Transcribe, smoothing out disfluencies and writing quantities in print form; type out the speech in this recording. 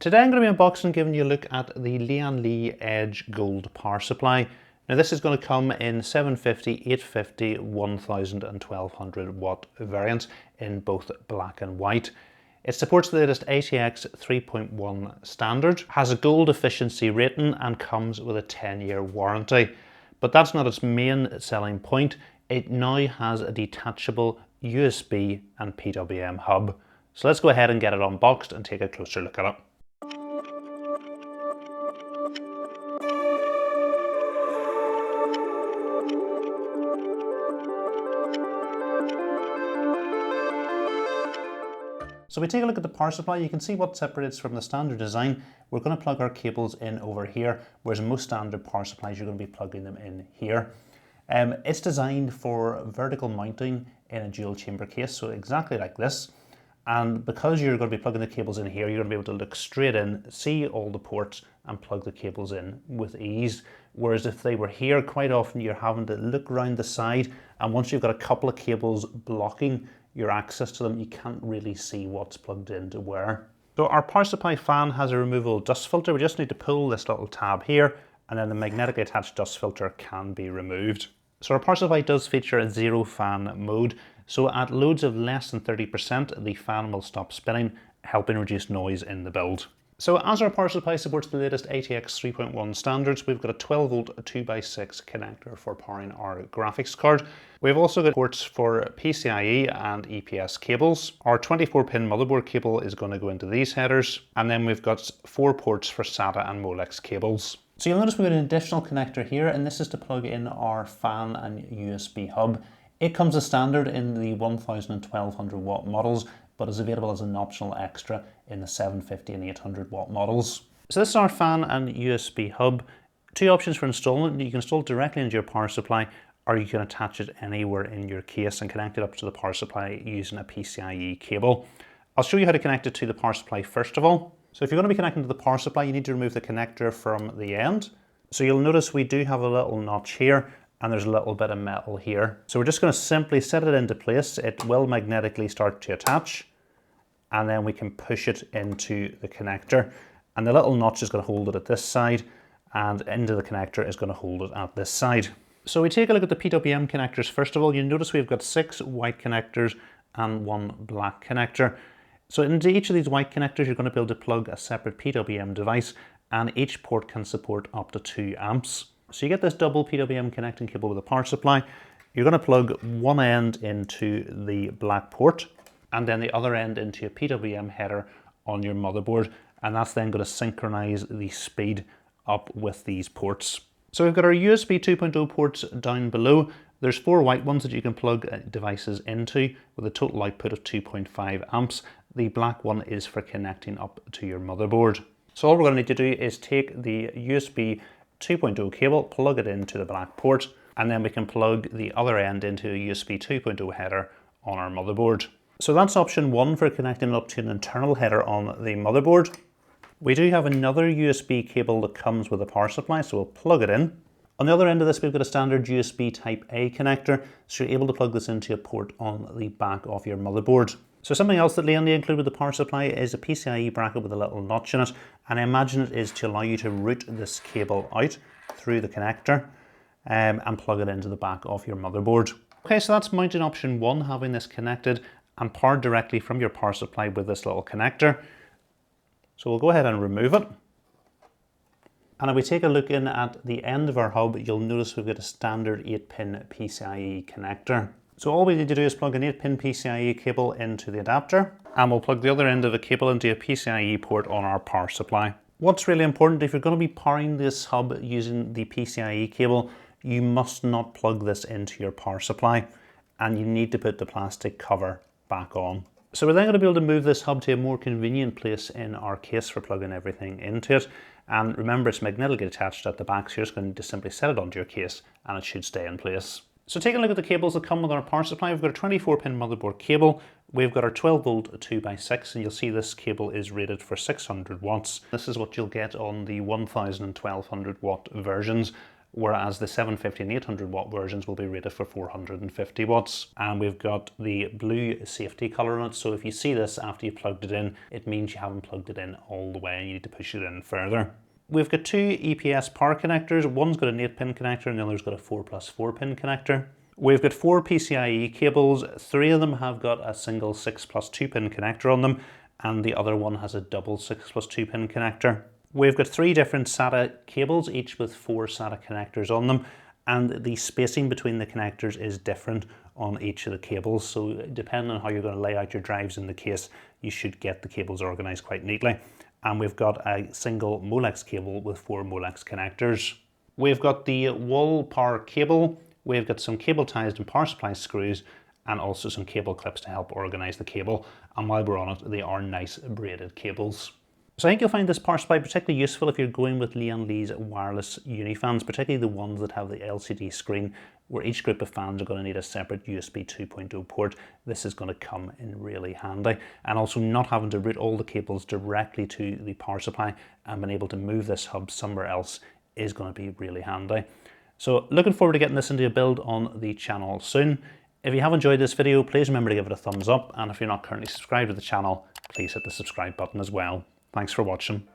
Today I'm going to be unboxing and giving you a look at the Lian Edge Gold power supply. Now this is going to come in 750, 850, 1000 and 1200 watt variants in both black and white. It supports the latest ATX 3.1 standard, has a gold efficiency rating and comes with a 10-year warranty. But that's not its main selling point. It now has a detachable USB and PWM hub. So let's go ahead and get it unboxed and take a closer look at it. So we take a look at the power supply. You can see what separates from the standard design. We're going to plug our cables in over here, whereas most standard power supplies you're going to be plugging them in here. It's designed for vertical mounting in a dual chamber case, so exactly like this. And because you're going to be plugging the cables in here, you're going to be able to look straight in, see all the ports and plug the cables in with ease. Whereas if they were here, quite often you're having to look around the side, and once you've got a couple of cables blocking your access to them, you can't really see what's plugged into where. So our power supply fan has a removable dust filter. We just need to pull this little tab here, and then the magnetically attached dust filter can be removed. So our power supply does feature a zero fan mode. So at loads of less than 30%, the fan will stop spinning, helping reduce noise in the build. So as our power supply supports the latest ATX 3.1 standards, we've got a 12 volt 2x6 connector for powering our graphics card. We've also got ports for PCIe and EPS cables. Our 24-pin motherboard cable is going to go into these headers. And then we've got 4 ports for SATA and Molex cables. So you'll notice we've got an additional connector here, and this is to plug in our fan and USB hub. It comes as standard in the 1000 and 1200 watt models, but is available as an optional extra in the 750 and 800 watt models. So this is our fan and USB hub. 2 options for installing it. You can install it directly into your power supply, or you can attach it anywhere in your case and connect it up to the power supply using a PCIe cable. I'll show you how to connect it to the power supply first of all. So if you're going to be connecting to the power supply, you need to remove the connector from the end. So you'll notice we do have a little notch here, and there's a little bit of metal here. So we're just going to simply set it into place. It will magnetically start to attach, and then we can push it into the connector. And the little notch is going to hold it at this side, and into the connector is going to hold it at this side. So we take a look at the PWM connectors. First of all, you notice we've got 6 white connectors and 1 black connector. So into each of these white connectors, you're going to be able to plug a separate PWM device, and each port can support up to 2 amps. So you get this double PWM connecting cable with a power supply. You're going to plug one end into the black port, and then the other end into a PWM header on your motherboard, and that's then going to synchronize the speed up with these ports. So we've got our USB 2.0 ports down below. There's 4 white ones that you can plug devices into with a total output of 2.5 amps. The black one is for connecting up to your motherboard. So all we're going to need to do is take the USB 2.0 cable, plug it into the black port, and then we can plug the other end into a USB 2.0 header on our motherboard. So that's option 1 for connecting up to an internal header on the motherboard. We do have another USB cable that comes with a power supply, so we'll plug it in. On the other end of this, we've got a standard USB Type A connector, so you're able to plug this into a port on the back of your motherboard. So something else that Lian included with the power supply is a PCIe bracket with a little notch in it, and I imagine it is to allow you to route this cable out through the connector and plug it into the back of your motherboard. Okay, so that's mounting option 1, having this connected and powered directly from your power supply with this little connector. So we'll go ahead and remove it. And if we take a look in at the end of our hub, you'll notice we've got a standard 8-pin PCIe connector. So all we need to do is plug an 8-pin PCIe cable into the adapter, and we'll plug the other end of the cable into a PCIe port on our power supply. What's really important, if you're going to be powering this hub using the PCIe cable, you must not plug this into your power supply, and you need to put the plastic cover back on. So we're then going to be able to move this hub to a more convenient place in our case for plugging everything into it. And remember, it's magnetically attached at the back, so you're just going to simply set it onto your case and it should stay in place. So taking a look at the cables that come with our power supply, we've got a 24-pin motherboard cable, we've got our 12 volt 2x6, and you'll see this cable is rated for 600 watts. This is what you'll get on the 1000 and 1200 watt versions. whereas the 750 and 800 watt versions will be rated for 450 watts. And we've got the blue safety color on it, so if you see this after you plugged it in, it means you haven't plugged it in all the way and you need to push it in further. We've got two EPS power connectors. One's got an 8-pin connector and the other's got a 4+4-pin connector. We've got 4 PCIe cables. 3 of them have got a single 6+2-pin connector on them, and the other one has a double 6+2-pin connector. We've got 3 different SATA cables, each with 4 SATA connectors on them, and the spacing between the connectors is different on each of the cables, so depending on how you're going to lay out your drives in the case, you should get the cables organized quite neatly. And we've got a single Molex cable with 4 Molex connectors. We've got the wall power cable, we've got some cable ties and power supply screws, and also some cable clips to help organize the cable. And while we're on it, they are nice braided cables. So I think you'll find this power supply particularly useful if you're going with Lian Li's wireless unifans, particularly the ones that have the LCD screen, where each group of fans are going to need a separate USB 2.0 port. This is going to come in really handy. And also not having to route all the cables directly to the power supply and being able to move this hub somewhere else is going to be really handy. So looking forward to getting this into a build on the channel soon. If you have enjoyed this video, please remember to give it a thumbs up. And if you're not currently subscribed to the channel, please hit the subscribe button as well. Thanks for watching.